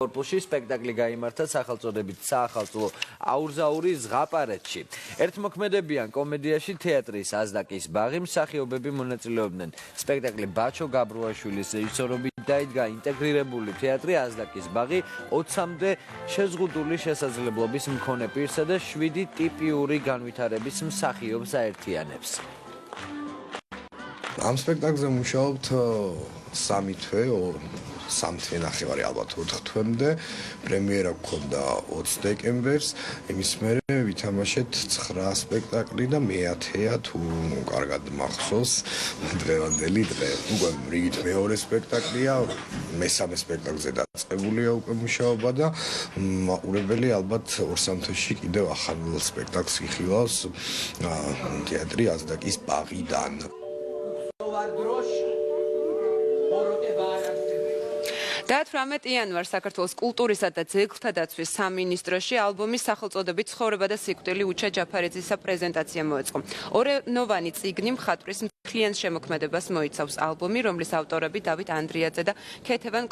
კორპუსში სპექტაკლი გაიმართა სახელწოდებით საახალწლო აურზაური ზღაპარეთში. ერთმოქმედებიან კომედიაში თეატრის აზდაკის ბაღი მსახიობები მონაწილეობდნენ. სპექტაკლი ბაჩო გაბრუაშვილის რეჟისორობით დაიდგა ინტეგრირებული თეატრი აზდაკის ბაღი 20-მდე შეზღუდული შესაძლებლობის მქონე პირსა და 7 ტიპიური განვითარების მსახიობს აერთიანებს. ამ სპექტაკლზე მუშაობთ 3 თვე, 3 თვე ნახევარი ალბათ 4 თვემდე. პრემიერა გქონდა 20 დეკემბერს. იმის მერე ვითამაშეთ 9 სპექტაკლი და მე-10-ია თუ კარგად მახსოვს დღევანდელი დღე. უკვე რიგით მეორე სპექტაკლია, მესამე სპექტაკლზე დაწყებულია უკვე მუშაობა და მაყურებელი ალბათ 2-3 თვეში კიდევ ახალ სპექტაკლს იხილავს თეატრი აზდაკის ბაღიდან. და 18 იანვარს საქართველოს კულტურისა და ძეგლთა დაცვის სამინისტროში ალბომის სახელწოდებით ცხოვრება და სიკვდილი უჩა ჯაფარიძისა პრეზენტაცია მოეწყო. ორენოვანი წიგნი მხატვრის მთლიან შემოქმედებას მოიცავს ალბომი, რომლის ავტორები დავით ანდრიაძე და ქეთევან